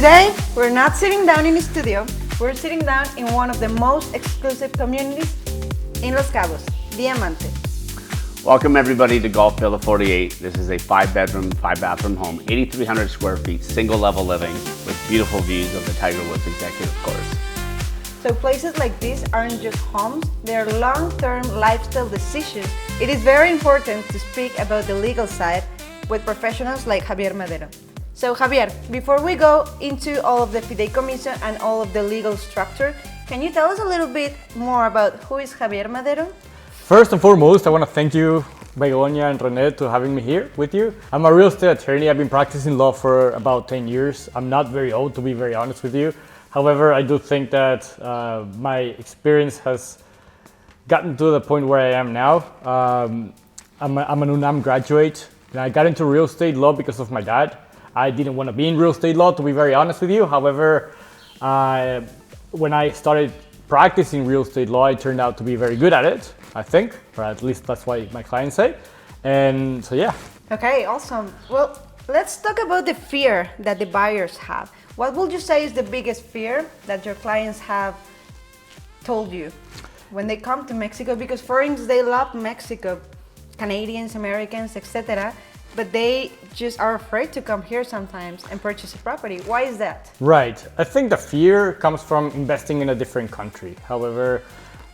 Today, we're not sitting down in the studio, we're sitting down in one of the most exclusive communities in Los Cabos, Diamante. Welcome everybody to Golf Villa 48. This is a 5-bedroom, 5-bathroom home, 8,300 square feet, single level living with beautiful views of the Tiger Woods executive course. So places like these aren't just homes, they're long-term lifestyle decisions. It is very important to speak about the legal side with professionals like Javier Madero. So Javier, before we go into all of the Fideicomiso and all of the legal structure, can you tell us a little bit more about who is Javier Madero? First and foremost, I want to thank you, Begonia and René, to having me here with you. I'm a real estate attorney. I've been practicing law for about 10 years. I'm not very old, to be very honest with you. However, I do think that my experience has gotten to the point where I am now. I'm an UNAM graduate, and I got into real estate law because of my dad. I didn't want to be in real estate law, to be very honest with you. However, when I started practicing real estate law, I turned out to be very good at it, I think, or at least that's what my clients say. And so, yeah. Okay, awesome. Well, let's talk about the fear that the buyers have. What would you say is the biggest fear that your clients have told you when they come to Mexico? Because foreigners, they love Mexico, Canadians, Americans, etc., but they just are afraid to come here sometimes and purchase a property. Why is that? Right. I think the fear comes from investing in a different country. However,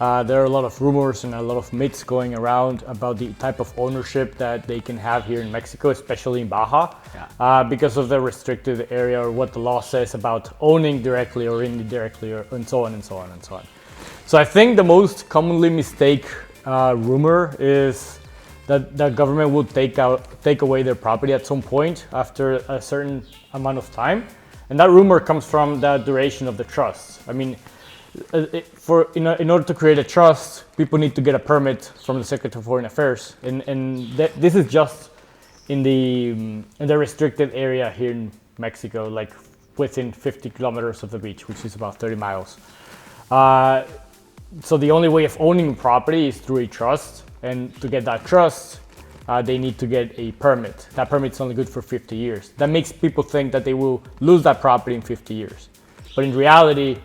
there are a lot of rumors and a lot of myths going around about the type of ownership that they can have here in Mexico, especially in Baja, because of the restricted area or what the law says about owning directly or indirectly, and so on and so on and so on. So I think the most commonly mistaken rumor is that the government will take away their property at some point after a certain amount of time, and that rumor comes from the duration of the trust. I mean, in order to create a trust, people need to get a permit from the Secretary of Foreign Affairs, and this is just in the restricted area here in Mexico, like within 50 kilometers of the beach, which is about 30 miles. So the only way of owning property is through a trust. And to get that trust, they need to get a permit. That permit's only good for 50 years. That makes people think that they will lose that property in 50 years. But in reality,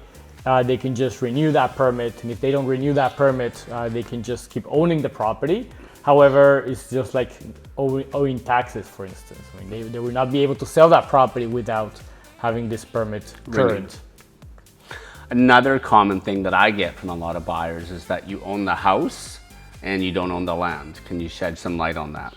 they can just renew that permit. And if they don't renew that permit, they can just keep owning the property. However, it's just like owing taxes, for instance. I mean, they will not be able to sell that property without having this permit current. Another common thing that I get from a lot of buyers is that you own the house and you don't own the land. Can you shed some light on that?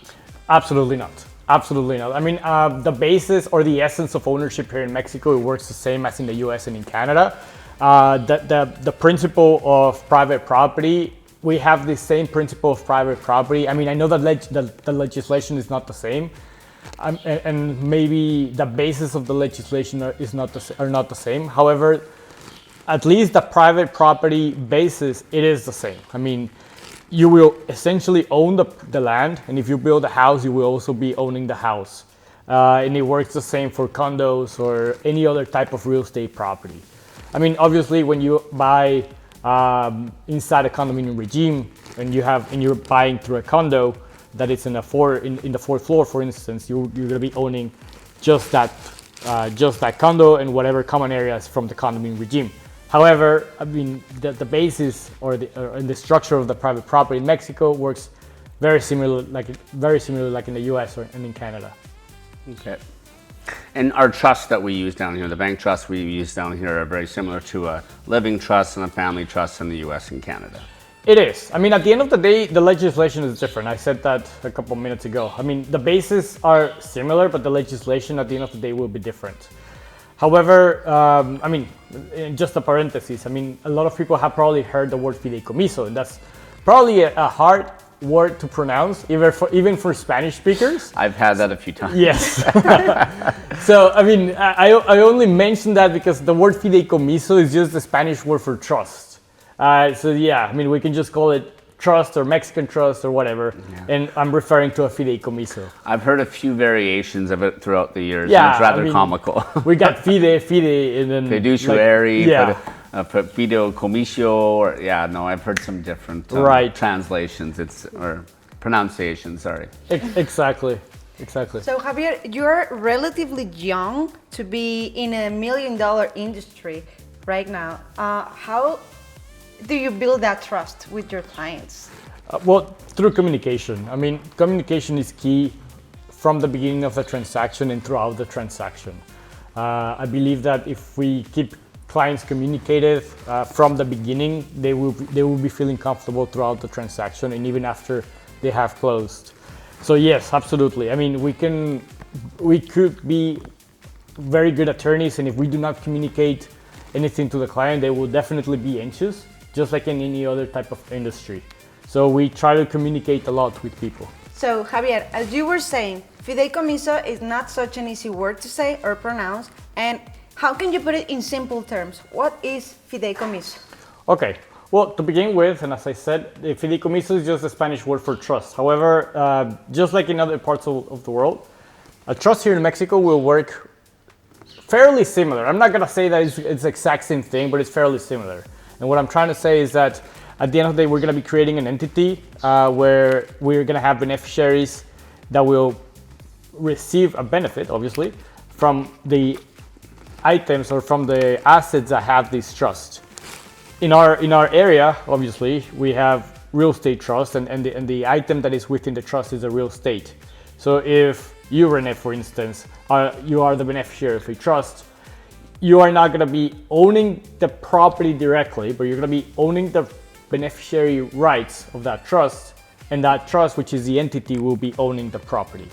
Absolutely not. Absolutely not. I mean, the basis or the essence of ownership here in Mexico, it works the same as in the US and in Canada. The principle of private property, we have the same principle of private property. I mean, I know that the legislation is not the same, and maybe the basis of the legislation are not the same. However, at least the private property basis, it is the same. I mean, you will essentially own the land, and if you build a house, you will also be owning the house. And it works the same for condos or any other type of real estate property. I mean, obviously, when you buy inside a condominium regime, and you're buying through a condo that is in the fourth floor, for instance, you're gonna be owning just that condo and whatever common areas from the condominium regime. However, I mean, the basis or the structure of the private property in Mexico works very similar like in the US and in Canada. Okay. And our trusts that we use down here, the bank trusts we use down here are very similar to a living trust and a family trust in the US and Canada. It is. I mean, at the end of the day, the legislation is different. I said that a couple minutes ago. I mean, the bases are similar, but the legislation at the end of the day will be different. However, I mean, just a parenthesis, I mean, a lot of people have probably heard the word Fideicomiso, and that's probably a hard word to pronounce, even for Spanish speakers. I've had that a few times. Yes. So, I mean, I only mention that because the word Fideicomiso is just the Spanish word for trust. So yeah, I mean, we can just call it trust or Mexican trust or whatever, and I'm referring to a Fideicomiso. I've heard a few variations of it throughout the years, and it's rather comical. We got fide, and then fiduciary, Fideicomiso, or I've heard some different translations, or pronunciations, sorry. Exactly. exactly. So Javier, you're relatively young to be in a $1 million industry right now. How do you build that trust with your clients? Well, through communication. I mean, communication is key from the beginning of the transaction and throughout the transaction. I believe that if we keep clients communicated from the beginning, they will be feeling comfortable throughout the transaction and even after they have closed. So yes, absolutely. I mean, we could be very good attorneys, and if we do not communicate anything to the client, they will definitely be anxious, just like in any other type of industry. So we try to communicate a lot with people. So Javier, as you were saying, Fideicomiso is not such an easy word to say or pronounce. And how can you put it in simple terms? What is Fideicomiso? Okay, well, to begin with, and as I said, the Fideicomiso is just a Spanish word for trust. However, just like in other parts of the world, a trust here in Mexico will work fairly similar. I'm not gonna say that it's the exact same thing, but it's fairly similar. And what I'm trying to say is that at the end of the day, we're gonna be creating an entity where we're gonna have beneficiaries that will receive a benefit, obviously, from the items or from the assets that have this trust. In our area, obviously, we have real estate trust, and the item that is within the trust is a real estate. So if you, Rene, for instance, you are the beneficiary of a trust, you are not gonna be owning the property directly, but you're gonna be owning the beneficiary rights of that trust, and that trust, which is the entity, will be owning the property.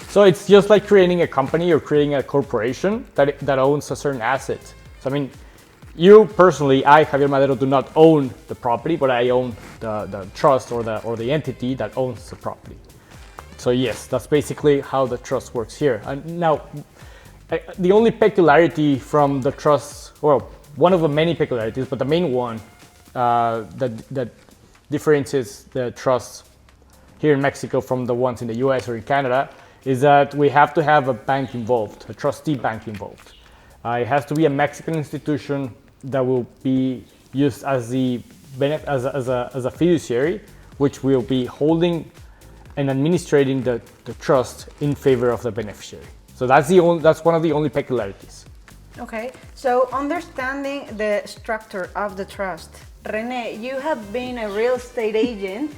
So it's just like creating a company or creating a corporation that owns a certain asset. So I mean, you personally, Javier Madero, do not own the property, but I own the trust or the entity that owns the property. So yes, that's basically how the trust works here. And now, the only peculiarity from the trust, well, one of the many peculiarities, but the main one that differentiates the trusts here in Mexico from the ones in the US or in Canada is that we have to have a bank involved, a trustee bank involved. It has to be a Mexican institution that will be used as a fiduciary, which will be holding and administrating the trust in favor of the beneficiary. So that's one of the only peculiarities. Okay, so understanding the structure of the trust. Rene, you have been a real estate agent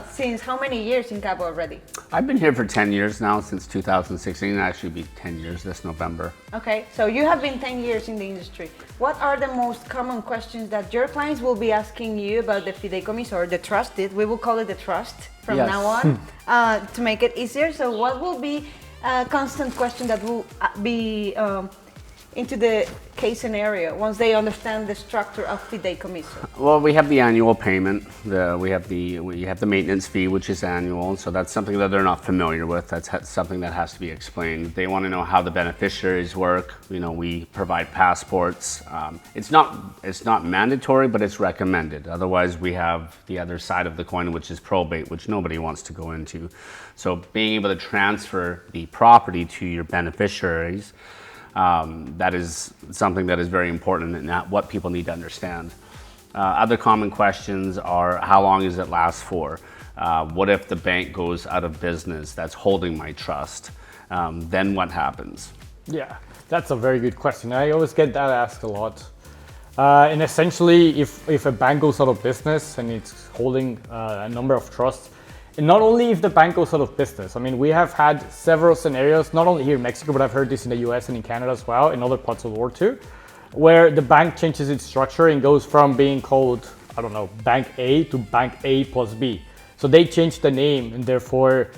since how many years in Cabo already? I've been here for 10 years now, since 2016. It'll actually be 10 years this November. Okay, so you have been 10 years in the industry. What are the most common questions that your clients will be asking you about the Fideicomiso or the trusted? We will call it the trust from Yes. now on to make it easier. So what will be a constant question that will be into the case scenario once they understand the structure of Fideicomiso? Well, we have the annual payment. We have the maintenance fee, which is annual. So that's something that they're not familiar with. That's something that has to be explained. They want to know how the beneficiaries work. You know, we provide passports. It's not mandatory, but it's recommended. Otherwise, we have the other side of the coin, which is probate, which nobody wants to go into. So being able to transfer the property to your beneficiaries, that is something that is very important and what people need to understand. Other common questions are, how long does it last for? What if the bank goes out of business that's holding my trust? Then what happens? Yeah, that's a very good question. I always get that asked a lot. And essentially, if a bank goes out of business and it's holding a number of trusts, and not only if the bank goes out of business. I mean, we have had several scenarios, not only here in Mexico, but I've heard this in the US and in Canada as well, in other parts of the world too, where the bank changes its structure and goes from being called, I don't know, Bank A to Bank A plus B. So they changed the name, and therefore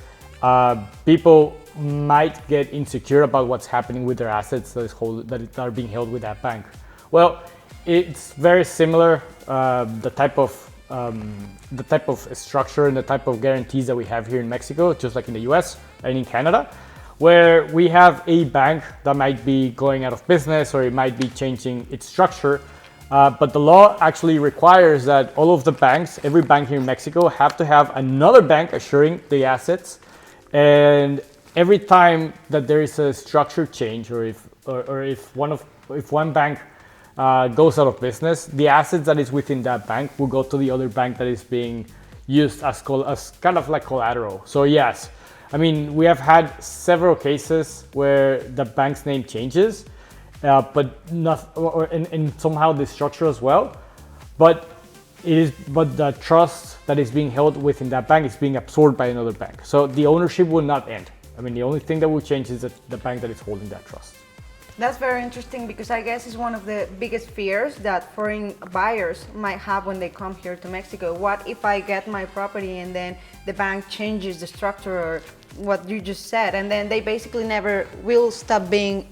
people might get insecure about what's happening with their assets that are being held with that bank. Well, it's very similar, the type of structure and the type of guarantees that we have here in Mexico, just like in the US and in Canada, where we have a bank that might be going out of business or it might be changing its structure. But the law actually requires that all of the banks, every bank here in Mexico, have to have another bank assuring the assets. And every time that there is a structure change, or if one bank goes out of business, the assets that is within that bank will go to the other bank that is being used as kind of like collateral. So yes, I mean, we have had several cases where the bank's name changes, but not, and somehow the structure as well. But but the trust that is being held within that bank is being absorbed by another bank. So the ownership will not end. I mean, the only thing that will change is the bank that is holding that trust. That's very interesting because I guess it's one of the biggest fears that foreign buyers might have when they come here to Mexico. What if I get my property and then the bank changes the structure or what you just said, and then they basically never will stop being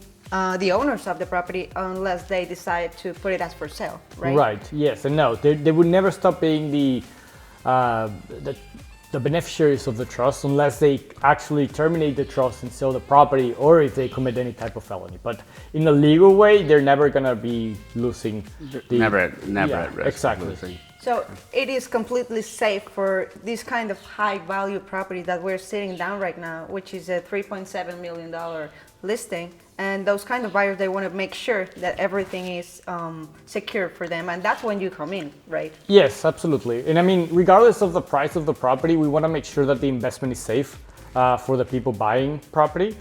the owners of the property unless they decide to put it as for sale, right? Right, yes and no. They would never stop being the beneficiaries of the trust unless they actually terminate the trust and sell the property, or if they commit any type of felony. But in a legal way, they're never gonna be losing. Never at risk. Exactly. Of losing. So it is completely safe for this kind of high value property that we're sitting down right now, which is a $3.7 million listing. And those kind of buyers, they want to make sure that everything is secure for them. And that's when you come in, right? Yes, absolutely. And I mean, regardless of the price of the property, we want to make sure that the investment is safe for the people buying property.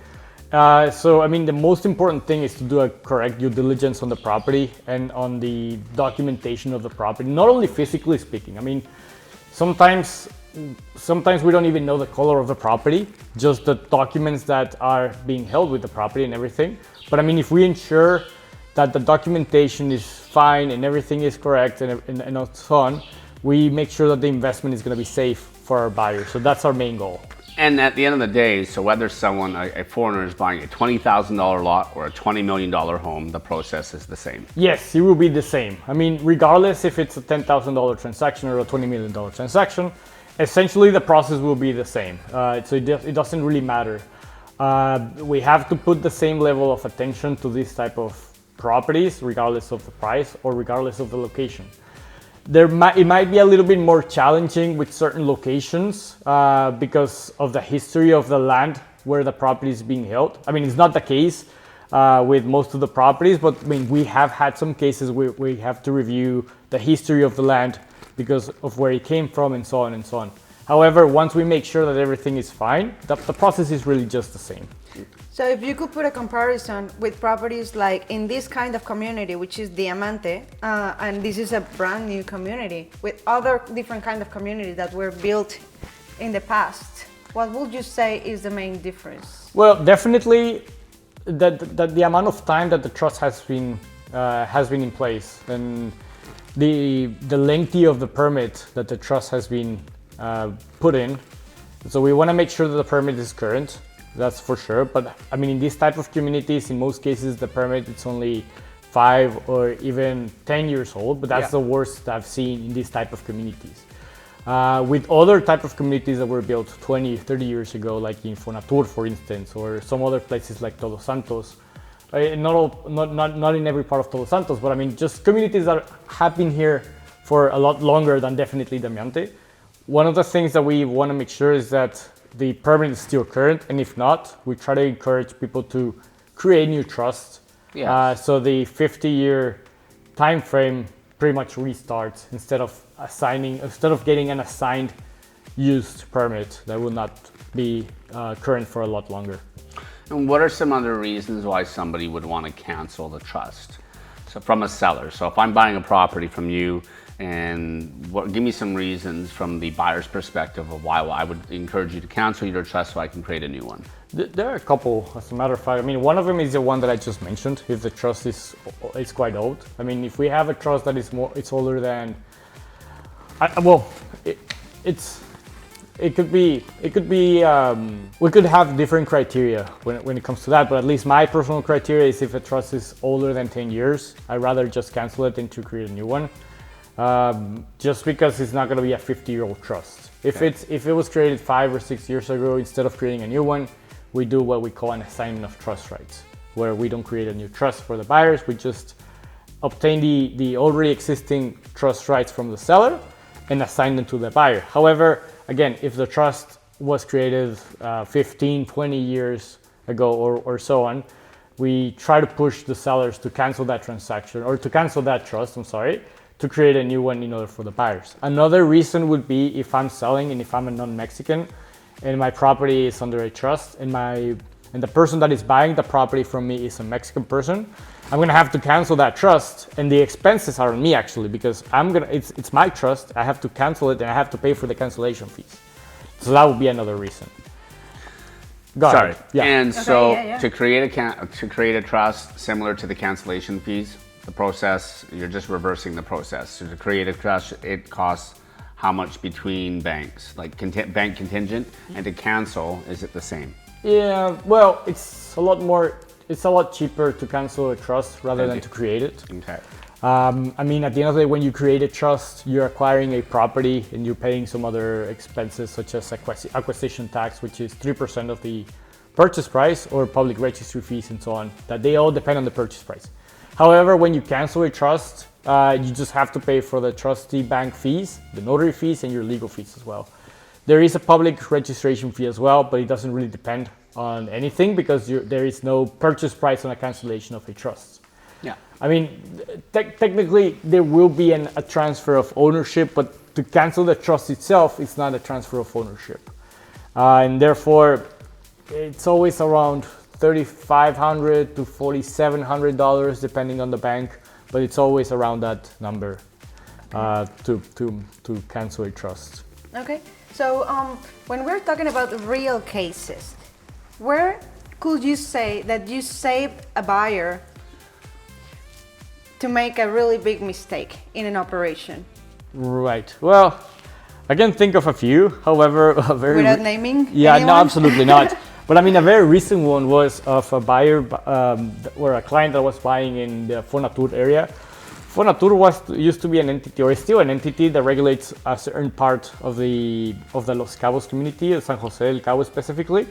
So, I mean, the most important thing is to do a correct due diligence on the property and on the documentation of the property, not only physically speaking. I mean, sometimes we don't even know the color of the property, just the documents that are being held with the property and everything. But I mean, if we ensure that the documentation is fine and everything is correct and so on, we make sure that the investment is going to be safe for our buyers. So that's our main goal. And at the end of the day, so whether a foreigner is buying a $20,000 lot or a $20 million home, the process is the same. Yes, it will be the same. I mean, regardless if it's a $10,000 transaction or a $20 million transaction, essentially the process will be the same. So it doesn't really matter. We have to put the same level of attention to this type of properties, regardless of the price or regardless of the location. It might be a little bit more challenging with certain locations because of the history of the land where the property is being held. I mean, it's not the case with most of the properties, but I mean, we have had some cases where we have to review the history of the land because of where it came from and so on and so on. However, once we make sure that everything is fine, the process is really just the same. So if you could put a comparison with properties like in this kind of community, which is Diamante, and this is a brand new community, with other different kind of communities that were built in the past, what would you say is the main difference? Well, definitely the amount of time that the trust has been in place, and the length of the permit that the trust has been put in. So we want to make sure that the permit is current. That's for sure. But I mean, in this type of communities, in most cases, the permit it's only 5 or even 10 years old. But that's the worst I've seen in this type of communities. With other type of communities that were built 20, 30 years ago, like in Fonatur, for instance, or some other places like Todos Santos. Not in every part of Todos Santos, but I mean, just communities that have been here for a lot longer than definitely Diamante. One of the things that we want to make sure is that the permit is still current, and if not, we try to encourage people to create new trusts. Yes. So the 50-year time frame pretty much restarts instead of getting an assigned used permit that will not be current for a lot longer. And what are some other reasons why somebody would want to cancel the trust? So from a seller. So if I'm buying a property from you, and give me some reasons from the buyer's perspective of why I would encourage you to cancel your trust so I can create a new one. There are a couple, as a matter of fact. I mean, one of them is the one that I just mentioned. If the trust is quite old. I mean, if we have a trust that it's older than, it could be. We could have different criteria when it comes to that. But at least my personal criteria is if a trust is older than 10 years, I'd rather just cancel it than to create a new one. Just because it's not going to be a 50-year-old trust. If it was created 5 or 6 years ago, instead of creating a new one, we do what we call an assignment of trust rights, where we don't create a new trust for the buyers. We just obtain the already existing trust rights from the seller and assign them to the buyer. However, again, if the trust was created 15, 20 years ago or so on, we try to push the sellers to cancel that transaction or to cancel that trust, to create a new one in order for the buyers. Another reason would be if I'm selling and if I'm a non-Mexican and my property is under a trust, and the person that is buying the property from me is a Mexican person, I'm gonna have to cancel that trust, and the expenses are on me actually, because it's my trust. I have to cancel it, and I have to pay for the cancellation fees. So that would be another reason. Sorry. Yeah. And so yeah. to create a trust, similar to the cancellation fees, the process, you're just reversing the process. So to create a trust, it costs how much between banks, like bank contingent, and to cancel, is it the same? Yeah, well, it's a lot cheaper to cancel a trust rather than to create it. Okay. I mean, at the end of the day, when you create a trust, you're acquiring a property and you're paying some other expenses such as acquisition tax, which is 3% of the purchase price, or public registry fees and so on, that they all depend on the purchase price. However, when you cancel a trust, you just have to pay for the trustee bank fees, the notary fees, and your legal fees as well. There is a public registration fee as well, but it doesn't really depend on anything because there is no purchase price on a cancellation of a trust. Yeah. I mean, technically there will be a transfer of ownership, but to cancel the trust itself, it's not a transfer of ownership. And therefore, it's always around $3,500 to $4,700 depending on the bank, but it's always around that number to cancel a trust. Okay, so when we're talking about real cases, where could you say that you saved a buyer to make a really big mistake in an operation? Right. Well, I can think of a few. However, Without naming Yeah, anyone? no, absolutely not. But I mean, a very recent one was of a buyer or a client that was buying in the Fonatur area. Fonatur used to be an entity, or is still an entity, that regulates a certain part of the Los Cabos community, San Jose del Cabo specifically.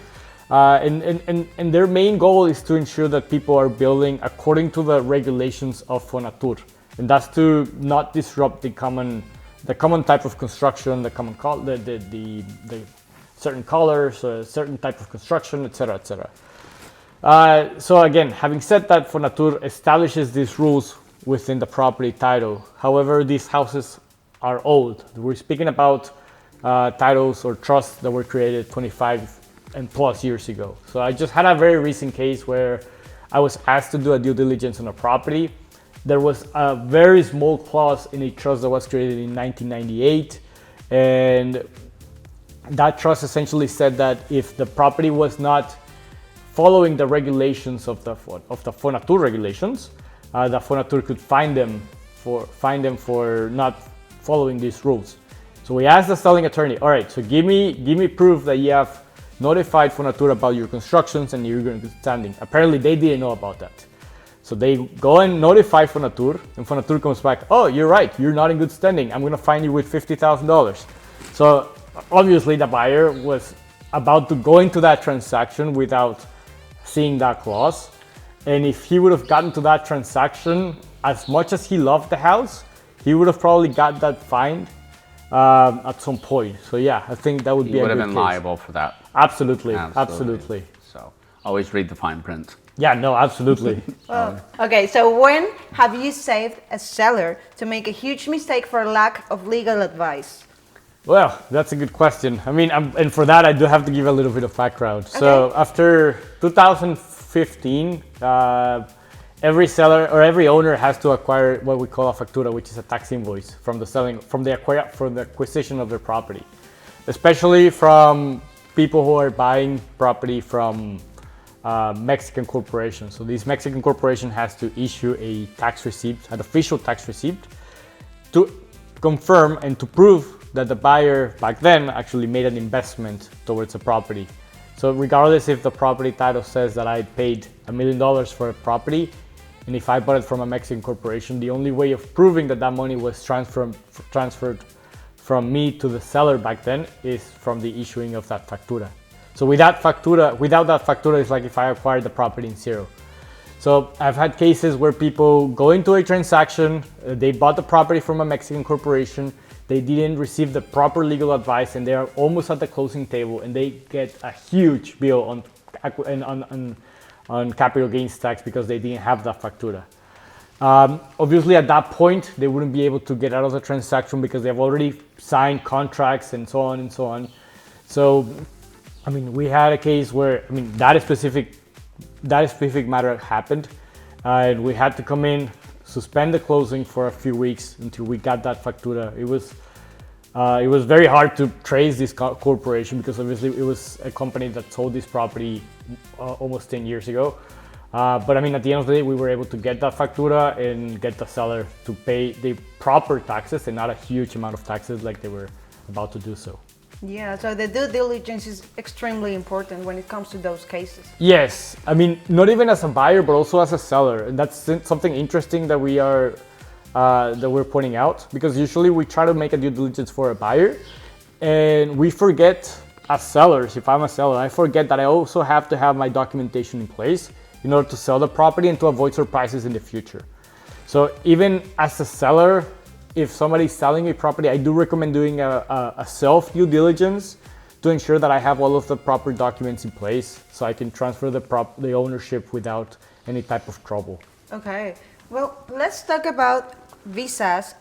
And their main goal is to ensure that people are building according to the regulations of Fonatur, and that's to not disrupt the common type of construction, the certain colors, certain type of construction, etc., etc. So again, having said that, Fonatur establishes these rules within the property title. However, these houses are old. We're speaking about titles or trusts that were created 25 and plus years ago. So I just had a very recent case where I was asked to do a due diligence on a property. There was a very small clause in a trust that was created in 1998, and that trust essentially said that if the property was not following the regulations of the Fonatur regulations, the Fonatur could fine them for not following these rules. So we asked the selling attorney, all right, so give me proof that you have notified Fonatur about your constructions and you're in good standing. Apparently they didn't know about that. So they go and notify Fonatur, and Fonatur comes back, oh, you're right, you're not in good standing. I'm gonna fine you with $50,000. So obviously the buyer was about to go into that transaction without seeing that clause. And if he would have gotten to that transaction, as much as he loved the house, he would have probably got that fine at some point. So yeah, I think that would be a good case. He would have been liable for that. Absolutely. So always read the fine print. Yeah, no, absolutely. Okay, so when have you saved a seller to make a huge mistake for lack of legal advice? Well, that's a good question. I mean, and for that, I do have to give a little bit of background. Okay. So after 2015, every seller or every owner has to acquire what we call a factura, which is a tax invoice from the acquisition of their property, especially from people who are buying property from Mexican corporations. So this Mexican corporation has to issue a tax receipt, an official tax receipt, to confirm and to prove that the buyer back then actually made an investment towards a property. So regardless if the property title says that I paid $1 million for a property, and if I bought it from a Mexican corporation, the only way of proving that that money was transferred from me to the seller back then is from the issuing of that factura. So without that factura, it's like if I acquired the property in zero. So I've had cases where people go into a transaction, they bought the property from a Mexican corporation, they didn't receive the proper legal advice, and they are almost at the closing table, and they get a huge bill on capital gains tax because they didn't have that factura. Obviously, at that point, they wouldn't be able to get out of the transaction because they've already signed contracts and so on and so on. So I mean, we had a case where, I mean, that specific matter happened, and we had to come in, suspend the closing for a few weeks until we got that factura. It was very hard to trace this corporation because obviously it was a company that sold this property almost 10 years ago. But I mean, at the end of the day, we were able to get that factura and get the seller to pay the proper taxes and not a huge amount of taxes like they were about to do so. Yeah, so the due diligence is extremely important when it comes to those cases. Yes, I mean, not even as a buyer, but also as a seller. And that's something interesting that we're pointing out, because usually we try to make a due diligence for a buyer and we forget as sellers, if I'm a seller, I forget that I also have to have my documentation in place in order to sell the property and to avoid surprises in the future. So even as a seller, if somebody's selling a property, I do recommend doing a self due diligence to ensure that I have all of the proper documents in place so I can transfer the ownership without any type of trouble. Okay, well, let's talk about visas,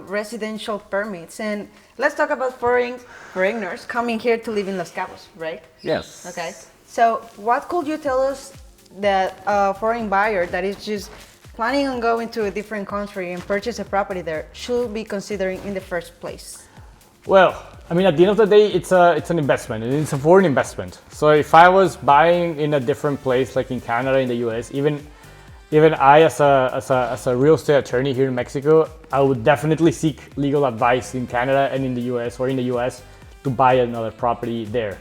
residential permits, and let's talk about foreigners coming here to live in Los Cabos, right? Yes. Okay, so what could you tell us that a foreign buyer that is just planning on going to a different country and purchase a property there should be considering in the first place? Well, I mean, at the end of the day, it's an investment, and it's a foreign investment. So if I was buying in a different place, like in Canada, in the US, even I, as a real estate attorney here in Mexico, I would definitely seek legal advice in Canada and in the US, or in the US, to buy another property there.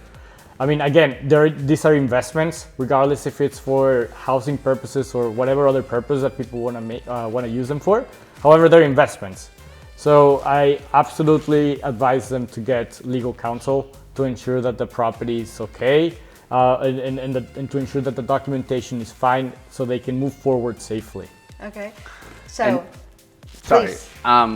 I mean, again, these are investments, regardless if it's for housing purposes or whatever other purpose that people want to use them for. However, they're investments. So I absolutely advise them to get legal counsel to ensure that the property is okay, and to ensure that the documentation is fine so they can move forward safely. Okay, so Sorry, please.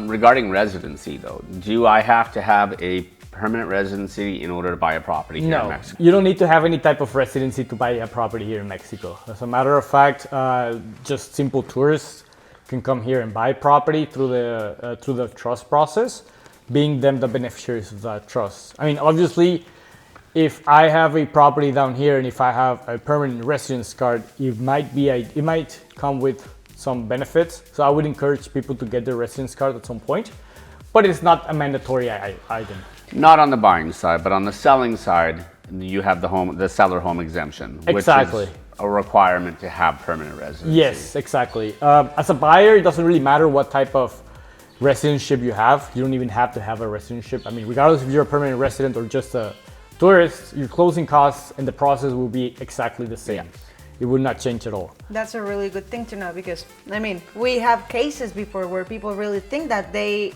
regarding residency though, do I have to have a permanent residency in order to buy a property here in Mexico? You don't need to have any type of residency to buy a property here in Mexico. As a matter of fact, just simple tourists can come here and buy property through the trust process, being them the beneficiaries of that trust. I mean, obviously, if I have a property down here and if I have a permanent residence card, it might come with some benefits. So I would encourage people to get their residence card at some point, but it's not a mandatory item. Not on the buying side, but on the selling side, you have the seller home exemption, Exactly. which is a requirement to have permanent residency. Yes, exactly. As a buyer, it doesn't really matter what type of residentship you have. You don't even have to have a residentship. I mean, regardless if you're a permanent resident or just a tourist, your closing costs and the process will be exactly the same. Yeah. It would not change at all. That's a really good thing to know, because I mean, we have cases before where people really think that they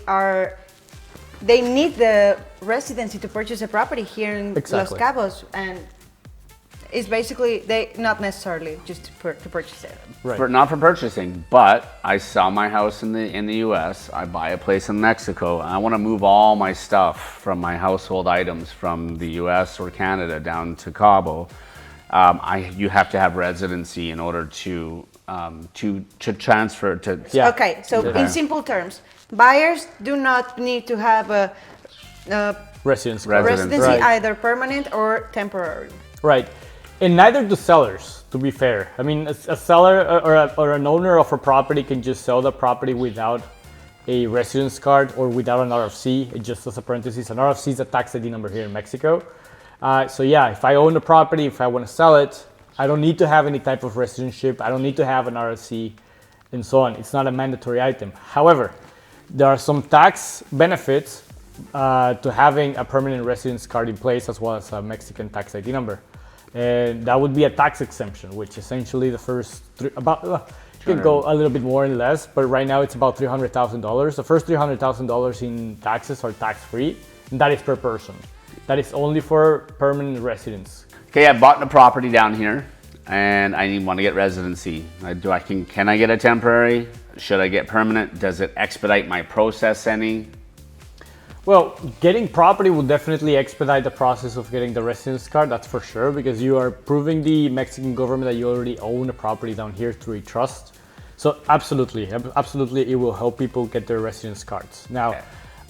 need the residency to purchase a property here in Exactly. Los Cabos, and it's basically not necessarily just to purchase it. Right. Not for purchasing, but I sell my house in the U.S. I buy a place in Mexico, and I want to move all my stuff from my household items from the U.S. or Canada down to Cabo. You have to have residency in order to transfer to. Yeah. Okay, so Yeah. in simple terms, buyers do not need to have a Residence card. residency, Right. either permanent or temporary. Right. And neither do sellers, to be fair. I mean, a seller or an owner of a property can just sell the property without a residence card or without an RFC. It just as a parenthesis, an RFC is a tax ID number here in Mexico. So yeah, if I own a property, if I want to sell it, I don't need to have any type of residentship. I don't need to have an RFC and so on. It's not a mandatory item. However, there are some tax benefits to having a permanent residence card in place, as well as a Mexican tax ID number. And that would be a tax exemption, which essentially the first could go a little bit more and less, but right now it's about $300,000. The first $300,000 in taxes are tax-free, and that is per person. That is only for permanent residents. Okay, I bought a property down here, and I want to get residency. Can I get a temporary? Should I get permanent? Does it expedite my process any? Well, getting property will definitely expedite the process of getting the residence card, that's for sure, because you are proving the Mexican government that you already own a property down here through a trust. So absolutely, it will help people get their residence cards. Now,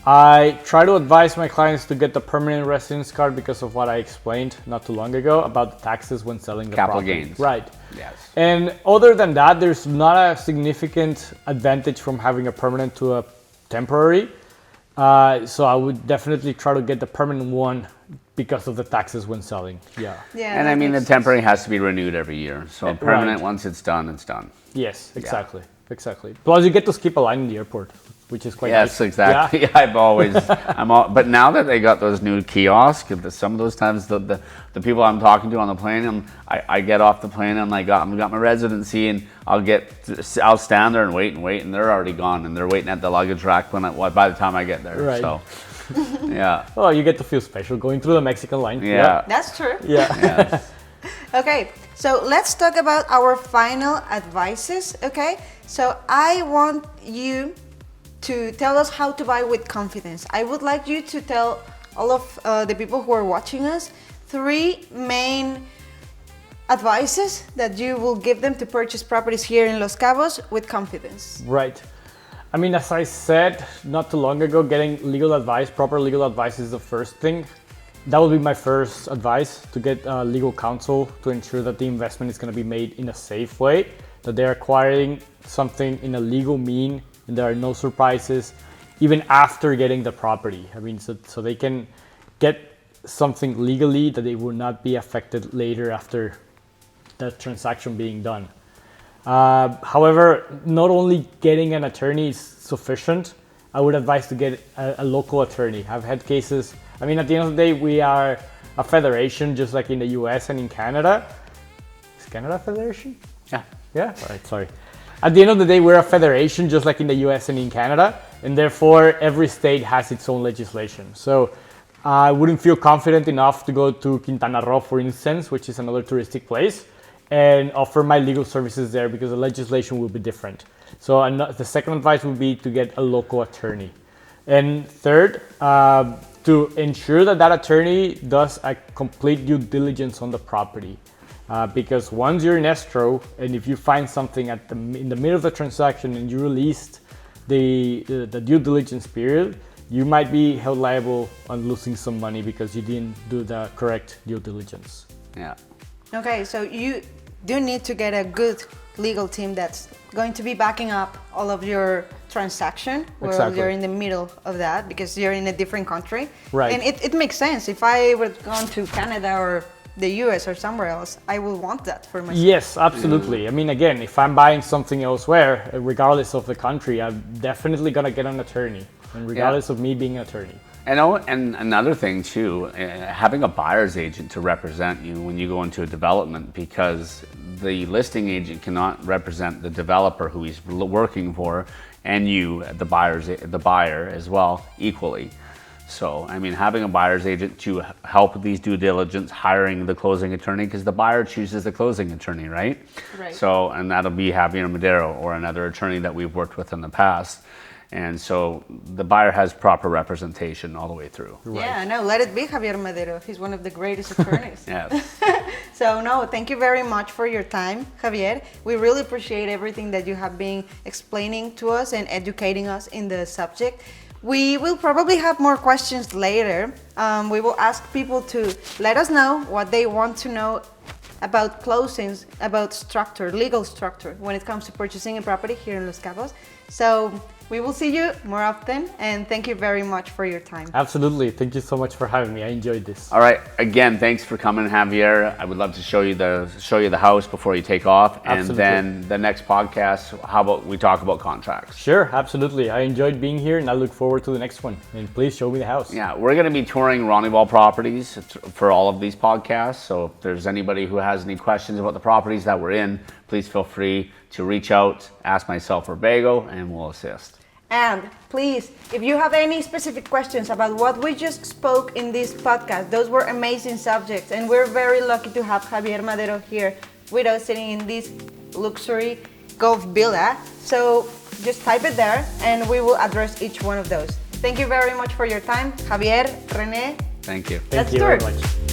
I try to advise my clients to get the permanent residence card because of what I explained not too long ago about the taxes when selling the Capital property. gains. Right. Yes. And other than that, there's not a significant advantage from having a permanent to a temporary. So I would definitely try to get the permanent one because of the taxes when selling. Yeah. Yeah. And that I mean, the makes temporary has to be renewed every year. So Right. permanent, once it's done, it's done. Yes, exactly. Exactly. Plus, you get to skip a line in the airport, which is quite nice. Yes, exactly. Yeah. I've always, but now that they got those new kiosks, some of those times the people I'm talking to on the plane, I get off the plane and I got my residency, and I'll stand there and wait, and they're already gone, and they're waiting at the luggage rack by the time I get there. Right. So, yeah. Well, you get to feel special going through the Mexican line. Yeah. That's true. Yeah. Yes. Okay, so let's talk about our final advices, okay? So I want you to tell us how to buy with confidence. I would like you to tell all of the people who are watching us 3 main advices that you will give them to purchase properties here in Los Cabos with confidence. Right. I mean, as I said not too long ago, getting legal advice, proper legal advice is the first thing. That would be my first advice, to get legal counsel to ensure that the investment is going to be made in a safe way, that they're acquiring something in a legal mean, and there are no surprises, even after getting the property. I mean, so they can get something legally that they will not be affected later after the transaction being done. However, not only getting an attorney is sufficient. I would advise to get a local attorney. I've had cases, I mean, at the end of the day, we are a federation just like in the US and in Canada. Is Canada a federation? Yeah. Yeah? All right, sorry. At the end of the day, we're a federation just like in the US and in Canada, and therefore every state has its own legislation. So I wouldn't feel confident enough to go to Quintana Roo, for instance, which is another touristic place, and offer my legal services there because the legislation will be different. So the second advice would be to get a local attorney. And third, to ensure that that attorney does a complete due diligence on the property. Because once you're in escrow, and if you find something in the middle of the transaction and you released the due diligence period, you might be held liable on losing some money because you didn't do the correct due diligence. Yeah. Okay, so you do need to get a good legal team that's going to be backing up all of your transaction while Exactly. you're in the middle of that, because you're in a different country. Right. And it makes sense. If I were gone to Canada or the US or somewhere else, I will want that for myself. Yes, absolutely. I mean, again, if I'm buying something elsewhere, regardless of the country, I'm definitely gonna get an attorney, and regardless of me being an attorney. And another thing too, having a buyer's agent to represent you when you go into a development, because the listing agent cannot represent the developer who he's working for, and you, the buyer as well, equally. So, I mean, having a buyer's agent to help with these due diligence, hiring the closing attorney, because the buyer chooses the closing attorney, right? Right. So, and that'll be Javier Madero or another attorney that we've worked with in the past. And so the buyer has proper representation all the way through. Yeah, no, let it be Javier Madero. He's one of the greatest attorneys. Yes. So no, thank you very much for your time, Javier. We really appreciate everything that you have been explaining to us and educating us in the subject. We will probably have more questions later. We will ask people to let us know what they want to know about closings, about structure, legal structure, when it comes to purchasing a property here in Los Cabos. So we will see you more often, and thank you very much for your time. Absolutely. Thank you so much for having me. I enjoyed this. All right. Again, thanks for coming, Javier. I would love to show you the house before you take off, and Absolutely. then the next podcast, how about we talk about contracts? Sure, absolutely. I enjoyed being here, and I look forward to the next one. And please show me the house. Yeah, we're going to be touring Ronnie properties for all of these podcasts. So if there's anybody who has any questions about the properties that we're in, please feel free to reach out, ask myself or Bago, and we'll assist. And please, if you have any specific questions about what we just spoke in this podcast, those were amazing subjects, and we're very lucky to have Javier Madero here with us, sitting in this luxury golf villa. So just type it there and we will address each one of those. Thank you very much for your time, Javier, Rene. Thank you. Thank Let's you do very it. much.